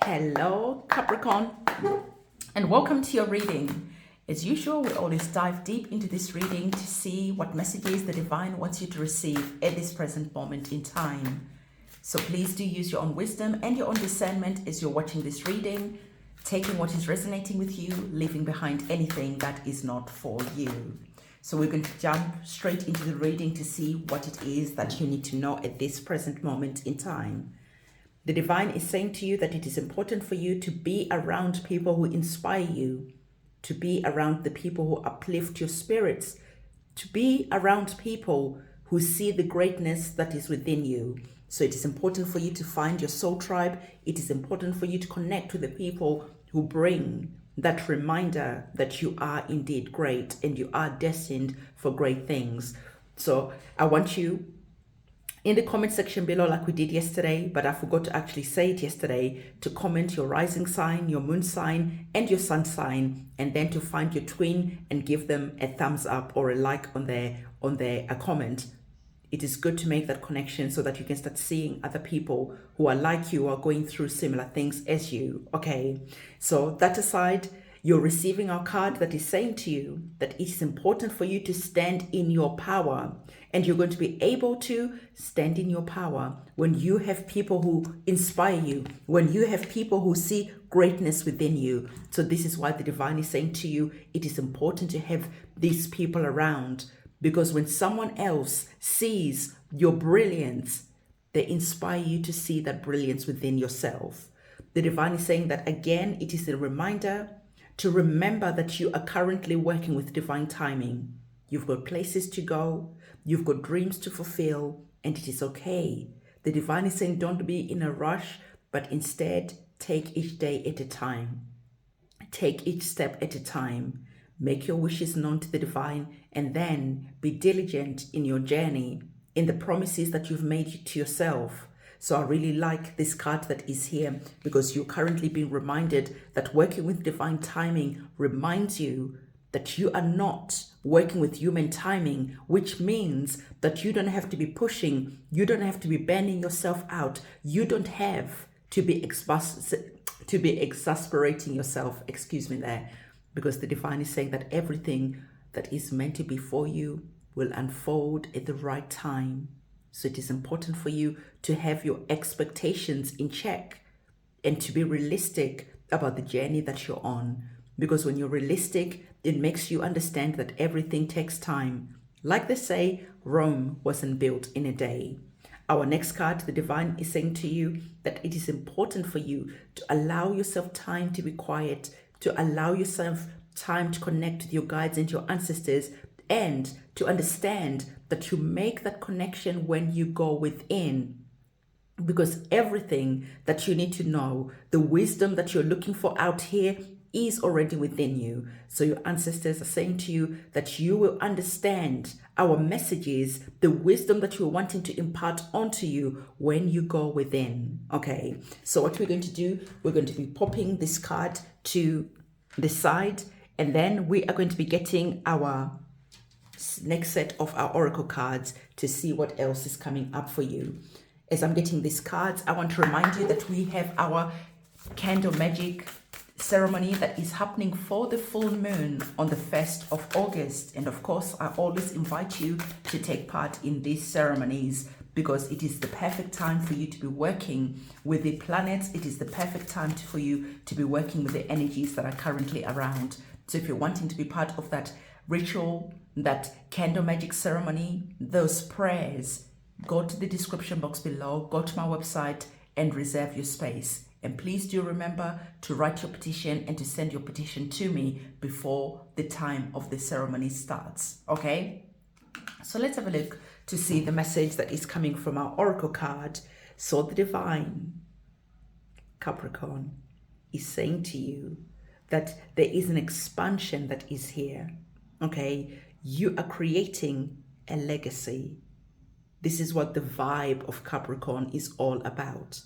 Hello, Capricorn, and welcome to your reading. As usual, we always dive deep into this reading to see what messages the divine wants you to receive at this present moment in time. So please do use your own wisdom and your own discernment as you're watching this reading, taking what is resonating with you, leaving behind anything that is not for you. So we're going to jump straight into the reading to see what it is that you need to know at this present moment in time. The divine is saying to you that it is important for you to be around people who inspire you, to be around the people who uplift your spirits, to be around people who see the greatness that is within you. So it is important for you to find your soul tribe. It is important for you to connect with the people who bring that reminder that you are indeed great and you are destined for great things. So I want you in the comment section below, like we did yesterday, but I forgot to actually say it yesterday, to comment your rising sign, your moon sign, and your sun sign, and then to find your twin and give them a thumbs up or a like on their comment. It is good to make that connection so that you can start seeing other people who are like you, are going through similar things as you. Okay, so that aside, you're receiving our card that is saying to you that it is important for you to stand in your power, and you're going to be able to stand in your power when you have people who inspire you, when you have people who see greatness within you. So this is why the divine is saying to you, it is important to have these people around, because when someone else sees your brilliance, they inspire you to see that brilliance within yourself. The divine is saying that again, it is a reminder to remember that you are currently working with divine timing. You've got places to go, you've got dreams to fulfill, and it is okay. The divine is saying don't be in a rush, but instead take each day at a time. Take each step at a time. Make your wishes known to the divine, and then be diligent in your journey, in the promises that you've made to yourself. So I really like this card that is here, because you're currently being reminded that working with divine timing reminds you that you are not working with human timing, which means that you don't have to be pushing, you don't have to be bending yourself out, you don't have to be exasperating yourself, because the divine is saying that everything that is meant to be for you will unfold at the right time. So it is important for you to have your expectations in check and to be realistic about the journey that you're on. Because when you're realistic, it makes you understand that everything takes time. Like they say, Rome wasn't built in a day. Our next card, the divine, is saying to you that it is important for you to allow yourself time to be quiet, to allow yourself time to connect with your guides and your ancestors, and to understand that you make that connection when you go within. Because everything that you need to know, the wisdom that you're looking for out here, is already within you. So your ancestors are saying to you that you will understand our messages, the wisdom that you're wanting to impart onto you when you go within. Okay, so what we're going to do, we're going to be popping this card to the side, and then we are going to be getting our next set of our oracle cards to see what else is coming up for you. As I'm getting these cards, I want to remind you that we have our candle magic ceremony that is happening for the full moon on the 1st of August. And of course, I always invite you to take part in these ceremonies, because it is the perfect time for you to be working with the planets. It is the perfect time for you to be working with the energies that are currently around. So if you're wanting to be part of that ritual, that candle magic ceremony, those prayers, go to the description box below, go to my website and reserve your space. And please do remember to write your petition and to send your petition to me before the time of the ceremony starts. Okay, so let's have a look to see the message that is coming from our oracle card. So the divine, Capricorn, is saying to you that there is an expansion that is here. Okay, you are creating a legacy. This is what the vibe of Capricorn is all about.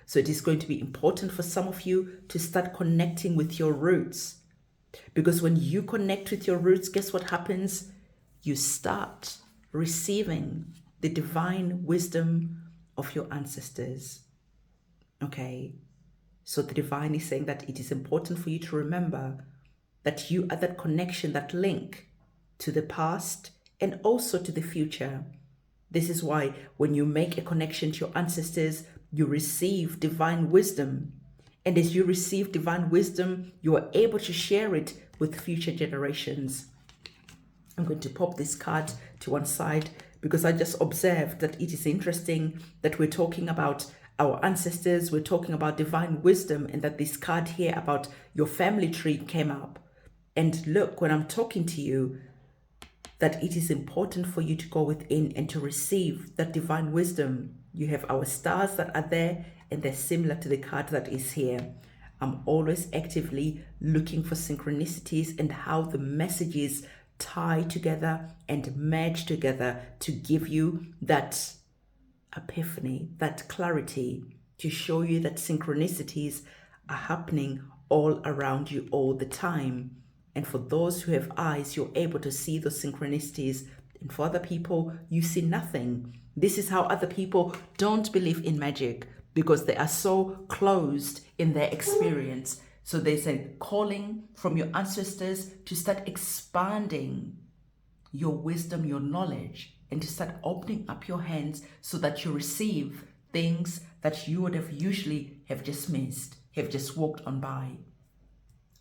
So it is going to be important for some of you to start connecting with your roots. Because when you connect with your roots, guess what happens? You start receiving the divine wisdom of your ancestors. Okay? So the divine is saying that it is important for you to remember that you are that connection, that link to the past and also to the future. This is why when you make a connection to your ancestors, you receive divine wisdom. And as you receive divine wisdom, you are able to share it with future generations. I'm going to pop this card to one side because I just observed that it is interesting that we're talking about our ancestors, we're talking about divine wisdom, and that this card here about your family tree came up. And look, when I'm talking to you, that it is important for you to go within and to receive that divine wisdom. You have our stars that are there, and they're similar to the card that is here. I'm always actively looking for synchronicities and how the messages tie together and merge together to give you that epiphany, that clarity, to show you that synchronicities are happening all around you all the time. And for those who have eyes, you're able to see those synchronicities. And for other people, you see nothing. This is how other people don't believe in magic, because they are so closed in their experience. So there's a calling from your ancestors to start expanding your wisdom, your knowledge, and to start opening up your hands so that you receive things that you would have usually have just missed, have just walked on by.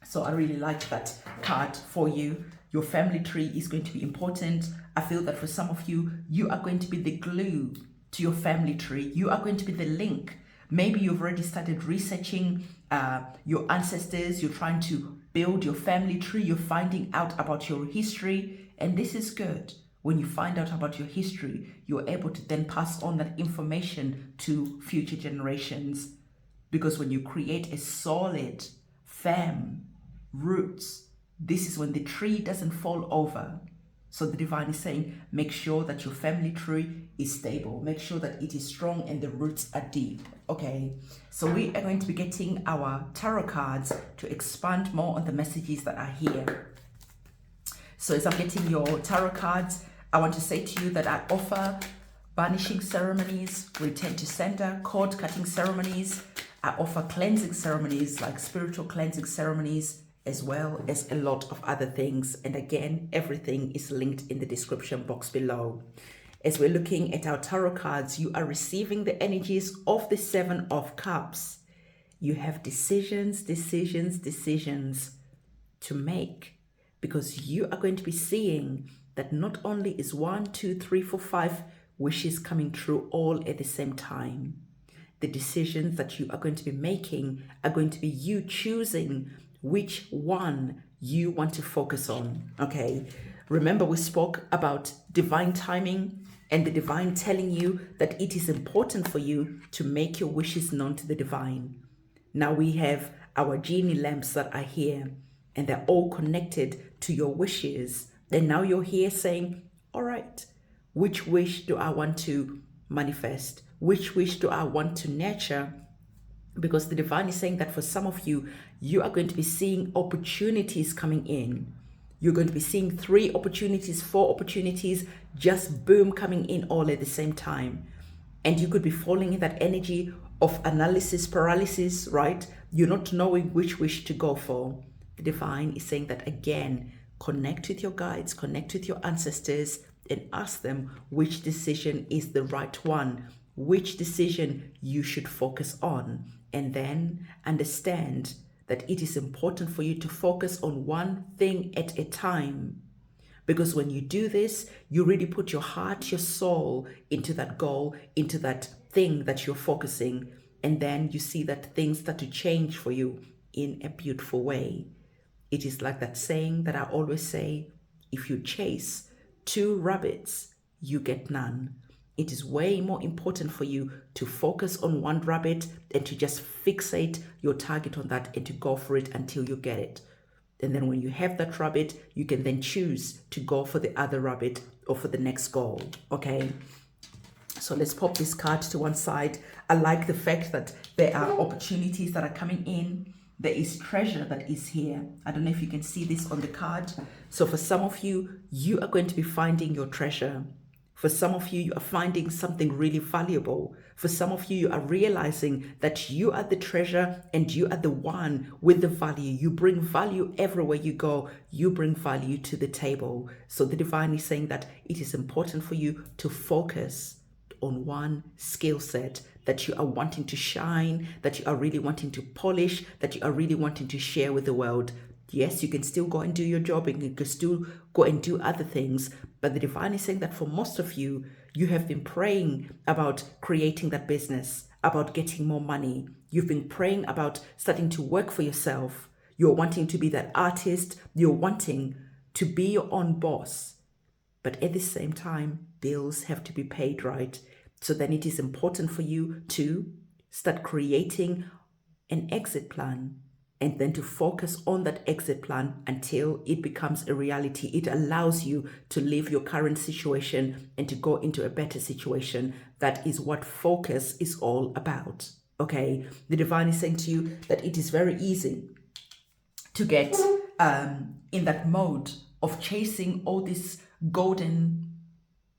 So I really like that card for you. Your family tree is going to be important. I feel that for some of you, you are going to be the glue to your family tree. You are going to be the link. Maybe you've already started researching your ancestors. You're trying to build your family tree. You're finding out about your history. And this is good. When you find out about your history, you're able to then pass on that information to future generations. Because when you create a solid, firm roots, this is when the tree doesn't fall over. So the divine is saying, make sure that your family tree is stable. Make sure that it is strong and the roots are deep. Okay, so we are going to be getting our tarot cards to expand more on the messages that are here. So as I'm getting your tarot cards, I want to say to you that I offer banishing ceremonies, return to sender, cord cutting ceremonies. I offer cleansing ceremonies like spiritual cleansing ceremonies, as well as a lot of other things. And again, everything is linked in the description box below. As we're looking at our tarot cards, you are receiving the energies of the Seven of Cups. You have decisions to make, because you are going to be seeing that not only is 1, 2, 3, 4, 5 wishes coming true all at the same time. The decisions that you are going to be making are going to be you choosing which one you want to focus on. Okay, remember we spoke about divine timing and the divine telling you that it is important for you to make your wishes known to the divine. Now we have our genie lamps that are here, and they're all connected to your wishes. And now you're here saying, all right, which wish do I want to manifest? Which wish do I want to nurture? Because the divine is saying that for some of you, you are going to be seeing opportunities coming in. You're going to be seeing 3 opportunities, 4 opportunities, just boom, coming in all at the same time. And you could be falling in that energy of analysis paralysis, right? You're not knowing which wish to go for. The divine is saying that again, connect with your guides, connect with your ancestors, and ask them which decision is the right one, which decision you should focus on. And then understand that it is important for you to focus on one thing at a time. Because when you do this, you really put your heart, your soul into that goal, into that thing that you're focusing. And then you see that things start to change for you in a beautiful way. It is like that saying that I always say, if you chase 2 rabbits, you get none. It is way more important for you to focus on one rabbit and to just fixate your target on that and to go for it until you get it. And then when you have that rabbit, you can then choose to go for the other rabbit or for the next goal. Okay. So let's pop this card to one side. I like the fact that there are opportunities that are coming in. There is treasure that is here. I don't know if you can see this on the card. So for some of you, you are going to be finding your treasure. For some of you, you are finding something really valuable. For some of you, you are realizing that you are the treasure and you are the one with the value. You bring value everywhere you go. You bring value to the table. So the divine is saying that it is important for you to focus on one skill set that you are wanting to shine, that you are really wanting to polish, that you are really wanting to share with the world. Yes, you can still go and do your job and you can still go and do other things. But the divine is saying that for most of you, you have been praying about creating that business, about getting more money. You've been praying about starting to work for yourself. You're wanting to be that artist. You're wanting to be your own boss. But at the same time, bills have to be paid, right? So then it is important for you to start creating an exit plan, and then to focus on that exit plan until it becomes a reality. It allows you to leave your current situation and to go into a better situation. That is what focus is all about, okay? The divine is saying to you that it is very easy to get in that mode of chasing all these golden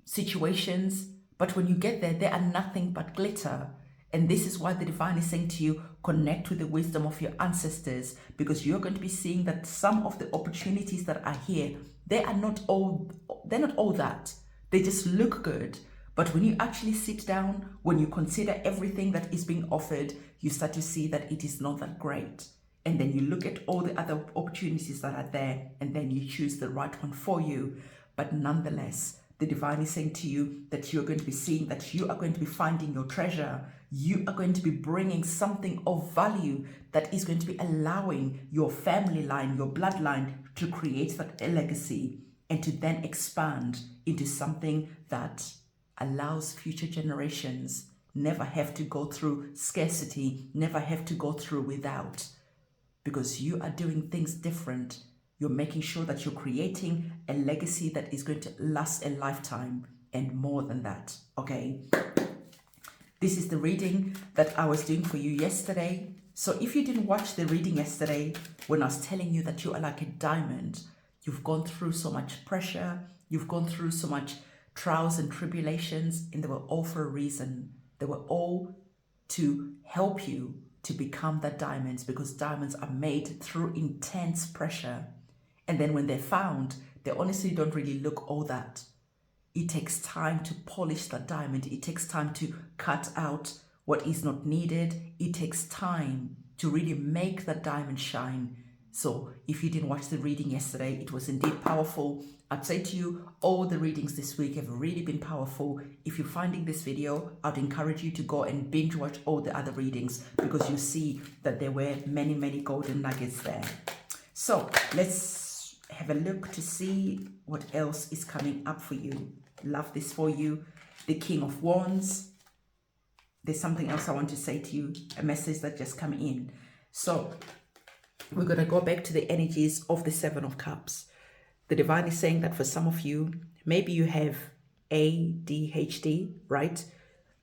situations, but when you get there, they are nothing but glitter. And this is why the divine is saying to you, connect with the wisdom of your ancestors, because you're going to be seeing that some of the opportunities that are here, they're not all that. They just look good. But when you actually sit down, when you consider everything that is being offered, you start to see that it is not that great. And then you look at all the other opportunities that are there, and then you choose the right one for you. But nonetheless, the divine is saying to you that you're going to be seeing that you are going to be finding your treasure. You are going to be bringing something of value that is going to be allowing your family line, your bloodline, to create that legacy and to then expand into something that allows future generations never have to go through scarcity, never have to go through without, because you are doing things different. You're making sure that you're creating a legacy that is going to last a lifetime and more than that, okay? This is the reading that I was doing for you yesterday. So if you didn't watch the reading yesterday, when I was telling you that you are like a diamond, you've gone through so much pressure, you've gone through so much trials and tribulations, and they were all for a reason. They were all to help you to become that diamonds, because diamonds are made through intense pressure. And then when they're found, they honestly don't really look all that. It takes time to polish that diamond. It takes time to cut out what is not needed. It takes time to really make that diamond shine. So if you didn't watch the reading yesterday, it was indeed powerful. I'd say to you, all the readings this week have really been powerful. If you're finding this video, I'd encourage you to go and binge watch all the other readings, because you see that there were many, many golden nuggets there. So let's have a look to see what else is coming up for you. Love this for you. The King of Wands. There's something else I want to say to you, a message that just come in. So we're going to go back to the energies of the Seven of Cups. The divine is saying that for some of you, maybe you have ADHD, right?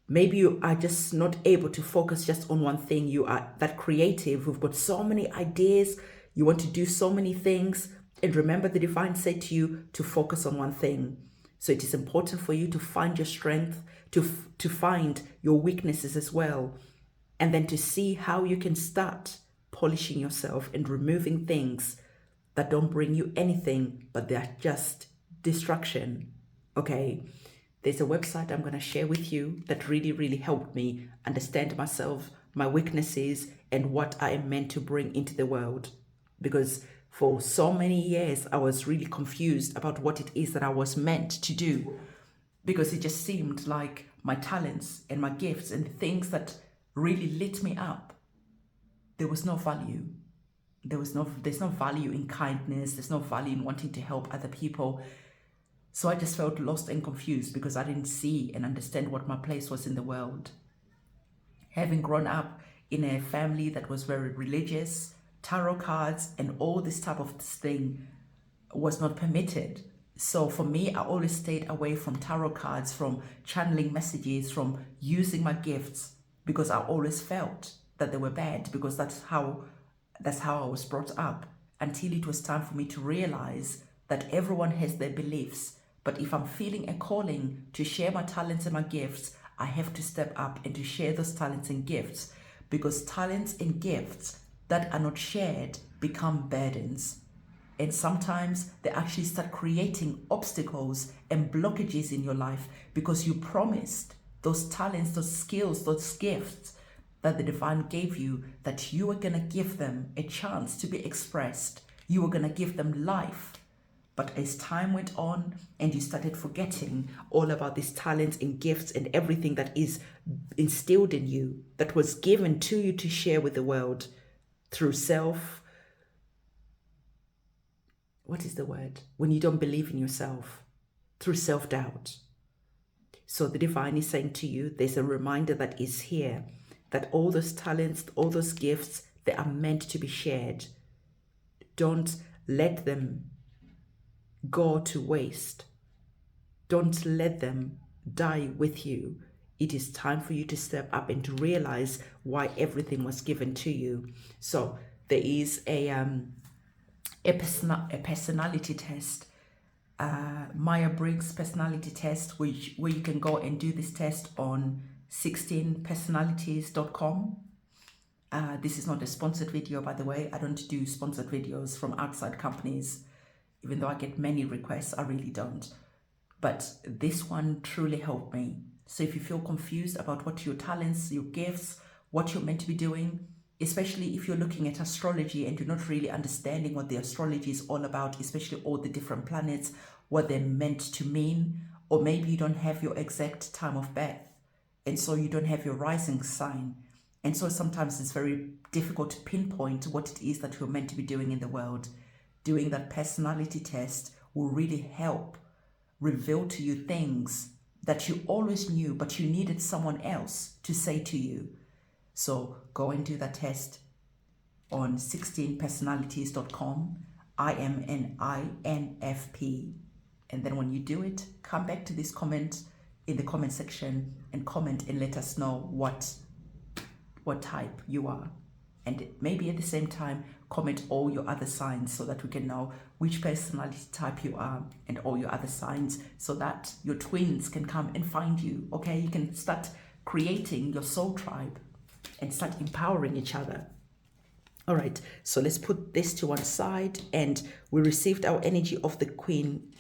Maybe you are just not able to focus just on one thing. You are that creative. We've got so many ideas. You want to do so many things. And remember, the divine said to you to focus on one thing. So it is important for you to find your strength, to find your weaknesses as well, and then to see how you can start polishing yourself and removing things that don't bring you anything, but they're just distraction, okay? There's a website I'm going to share with you that really, really helped me understand myself, my weaknesses, and what I am meant to bring into the world. Because for so many years, I was really confused about what it is that I was meant to do, because it just seemed like my talents and my gifts and the things that really lit me up, there was no value. There's no value in kindness. There's no value in wanting to help other people. So I just felt lost and confused because I didn't see and understand what my place was in the world. Having grown up in a family that was very religious, tarot cards and all this type of thing was not permitted. So for me, I always stayed away from tarot cards, from channeling messages, from using my gifts, because I always felt that they were bad, because that's how I was brought up, until it was time for me to realize that everyone has their beliefs, But if I'm feeling a calling to share my talents and my gifts, I have to step up and to share those talents and gifts, because talents and gifts that are not shared become burdens. And sometimes they actually start creating obstacles and blockages in your life, because you promised those talents, those skills, those gifts that the divine gave you, that you were going to give them a chance to be expressed. You were going to give them life. But as time went on and you started forgetting all about these talents and gifts and everything that is instilled in you, that was given to you to share with the world through what is the word? When you don't believe in yourself, through self-doubt. So the divine is saying to you, there's a reminder that is here, that all those talents, all those gifts, they are meant to be shared. Don't let them go to waste. Don't let them die with you. It is time for you to step up and to realize why everything was given to you. So there is a personality test, Myers-Briggs personality test, where you can go and do this test on 16personalities.com. This is not a sponsored video, by the way. I don't do sponsored videos from outside companies. Even though I get many requests, I really don't. But this one truly helped me. So if you feel confused about what your talents, your gifts, what you're meant to be doing, especially if you're looking at astrology and you're not really understanding what the astrology is all about, especially all the different planets, what they're meant to mean, or maybe you don't have your exact time of birth, and so you don't have your rising sign. And so sometimes it's very difficult to pinpoint what it is that you're meant to be doing in the world. Doing that personality test will really help reveal to you things that you always knew, but you needed someone else to say to you. So go and do that test on 16personalities.com. I am an INFP. And then when you do it, come back to this comment in the comment section and comment and let us know what type you are. And maybe at the same time, comment all your other signs so that we can know which personality type you are and all your other signs, so that your twins can come and find you. Okay, you can start creating your soul tribe and start empowering each other. All right, so let's put this to one side, and we received our energy of the Queen.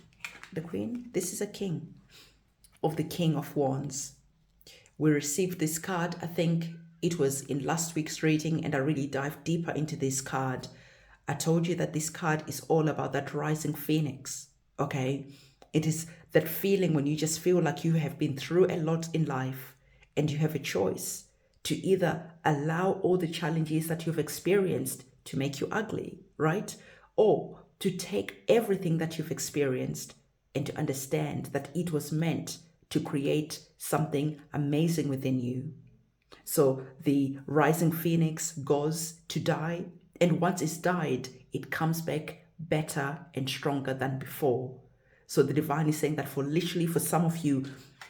The Queen? This is a King. Of the King of Wands. We received this card, I think it was in last week's reading, and I really dived deeper into this card. I told you that this card is all about that rising phoenix, okay? It is that feeling when you just feel like you have been through a lot in life and you have a choice to either allow all the challenges that you've experienced to make you ugly, right? Or to take everything that you've experienced and to understand that it was meant to create something amazing within you. So the rising phoenix goes to die, and once it's died, it comes back better and stronger than before. So the divine is saying that for some of you,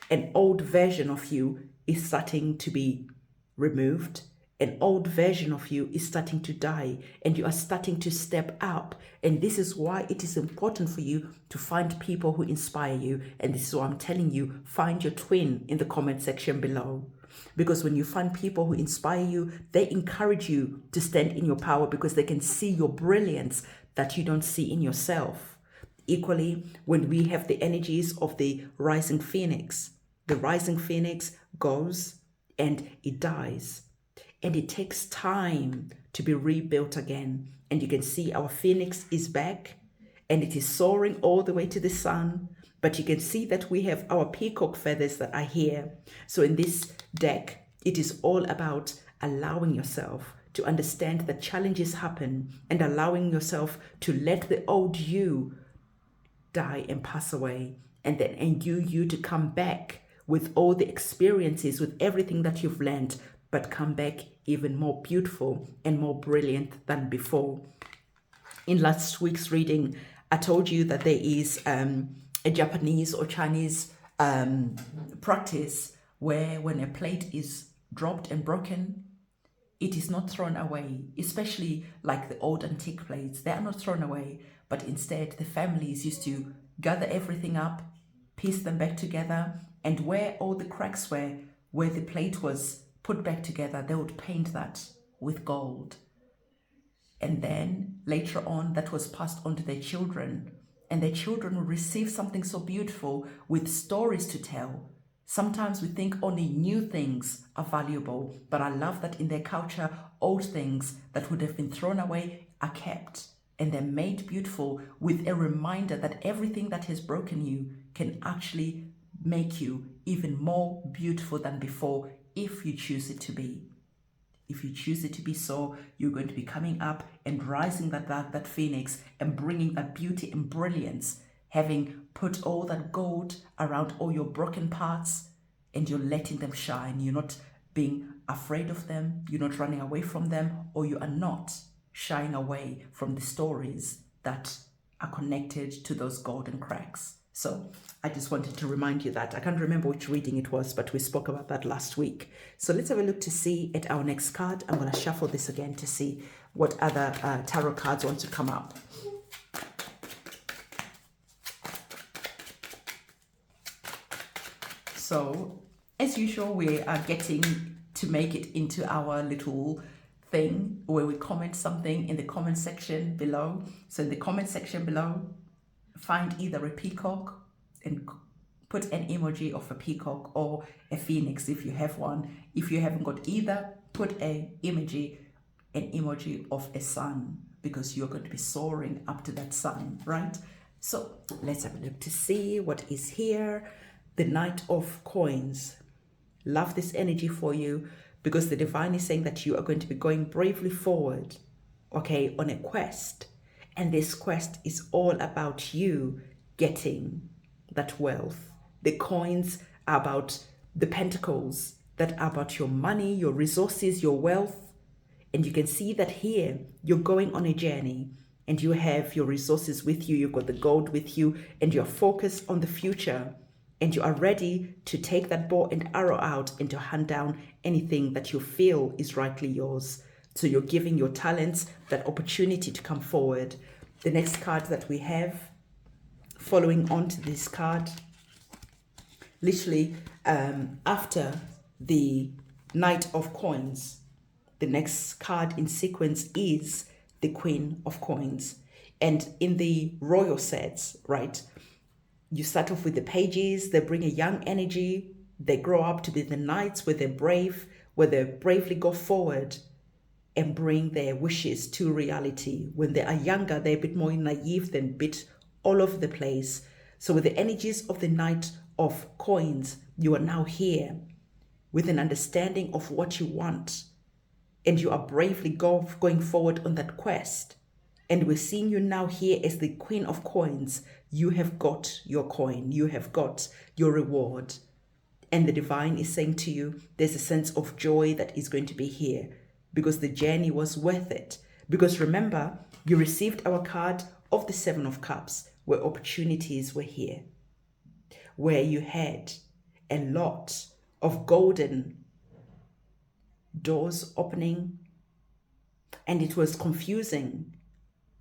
an old version of you is starting to be removed. An old version of you is starting to die, and you are starting to step up. And this is why it is important for you to find people who inspire you. And this is why I'm telling you, find your twin in the comment section below. Because when you find people who inspire you, they encourage you to stand in your power, because they can see your brilliance that you don't see in yourself. Equally, when we have the energies of the rising phoenix goes and it dies. And it takes time to be rebuilt again. And you can see our phoenix is back, and it is soaring all the way to the sun. But you can see that we have our peacock feathers that are here. So in this deck, it is all about allowing yourself to understand that challenges happen, and allowing yourself to let the old you die and pass away, and then you to come back with all the experiences, with everything that you've learned, but come back even more beautiful and more brilliant than before. In last week's reading, I told you that there is a Japanese or Chinese practice where when a plate is dropped and broken, it is not thrown away, especially like the old antique plates. They are not thrown away, but instead the families used to gather everything up piece them back together, and where all the cracks were, where the plate was put back together, they would paint that with gold. And then later on, that was passed on to their children, and their children would receive something so beautiful with stories to tell. Sometimes we think only new things are valuable, but I love that in their culture, old things that would have been thrown away are kept, and they're made beautiful with a reminder that everything that has broken you can actually make you even more beautiful than before if you choose it to be. If you choose it to be so, you're going to be coming up and rising that phoenix and bringing that beauty and brilliance, having put all that gold around all your broken parts, and you're letting them shine. You're not being afraid of them. You're not running away from them, or you are not shying away from the stories that are connected to those golden cracks. So I just wanted to remind you that. I can't remember which reading it was, but we spoke about that last week. So let's have a look to see at our next card. I'm going to shuffle this again to see what other tarot cards want to come up. So as usual, we are getting to make it into our little thing where we comment something in the comment section below. So in the comment section below, find either a peacock and put an emoji of a peacock or a phoenix if you have one. If you haven't got either, put an emoji of a sun, because you're going to be soaring up to that sun, right? So let's have a look to see what is here. The Knight of Coins. Love this energy for you, because the divine is saying that you are going to be going bravely forward, okay, on a quest. And this quest is all about you getting that wealth. The coins are about the pentacles, that are about your money, your resources, your wealth. And you can see that here, you're going on a journey and you have your resources with you. You've got the gold with you and you're focused on the future. And you are ready to take that bow and arrow out and to hunt down anything that you feel is rightly yours. So you're giving your talents that opportunity to come forward. The next card that we have, following on to this card, literally after the Knight of Coins, the next card in sequence is the Queen of Coins. And in the royal sets, right, you start off with the pages, they bring a young energy, they grow up to be the knights where they're brave, where they bravely go forward and bring their wishes to reality. When they are younger, they're a bit more naive, than a bit all over the place. So with the energies of the Knight of Coins, you are now here with an understanding of what you want, and you are bravely going forward on that quest. And we're seeing you now here as the Queen of Coins. You have got your coin. You have got your reward. And the divine is saying to you, there's a sense of joy that is going to be here, because the journey was worth it. Because remember, you received our card of the Seven of Cups, where opportunities were here, where you had a lot of golden doors opening, and it was confusing.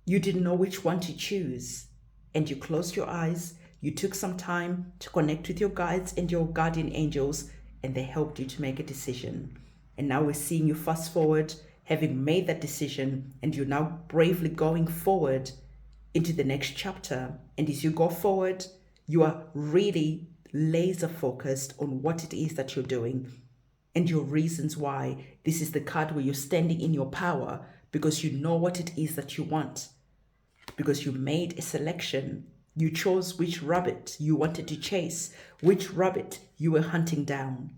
You didn't know which one to choose, and you closed your eyes. You took some time to connect with your guides and your guardian angels, and they helped you to make a decision. And now we're seeing you fast forward, having made that decision, and you're now bravely going forward into the next chapter. And as you go forward, you are really laser focused on what it is that you're doing and your reasons why. This is the card where you're standing in your power, because you know what it is that you want, because you made a selection. You chose which rabbit you wanted to chase, which rabbit you were hunting down.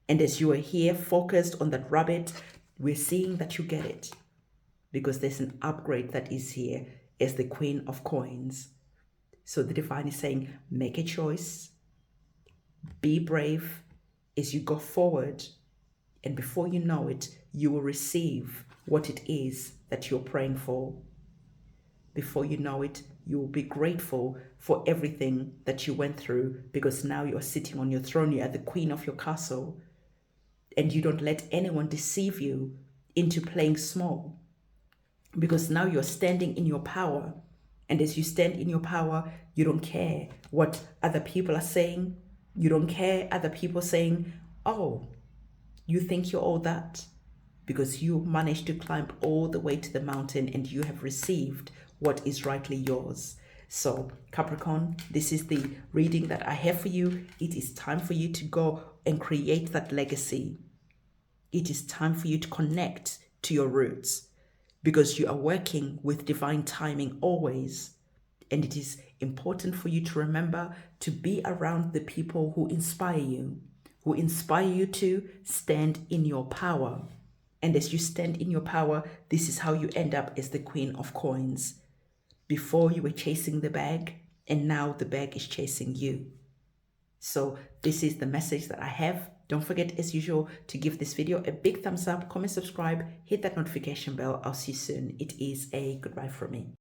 And as you are here focused on that rabbit, we're seeing that you get it, because there's an upgrade that is here as the Queen of Coins. So the divine is saying, make a choice, be brave as you go forward, and before you know it, you will receive what it is that you're praying for. Before you know it, you will be grateful for everything that you went through, because now you're sitting on your throne, you're the queen of your castle, and you don't let anyone deceive you into playing small, because now you're standing in your power And as you stand in your power, you don't care what other people are saying. You don't care other people saying, oh, you think you're all that, because you managed to climb all the way to the mountain and you have received what is rightly yours. So Capricorn, this is the reading that I have for you. It is time for you to go and create that legacy. It is time for you to connect to your roots, because you are working with divine timing always. And it is important for you to remember to be around the people who inspire you to stand in your power. And as you stand in your power, this is how you end up as the Queen of Coins. Before you were chasing the bag, and now the bag is chasing you. So this is the message that I have. Don't forget, as usual, to give this video a big thumbs up, comment, subscribe, hit that notification bell. I'll see you soon. It is a goodbye from me.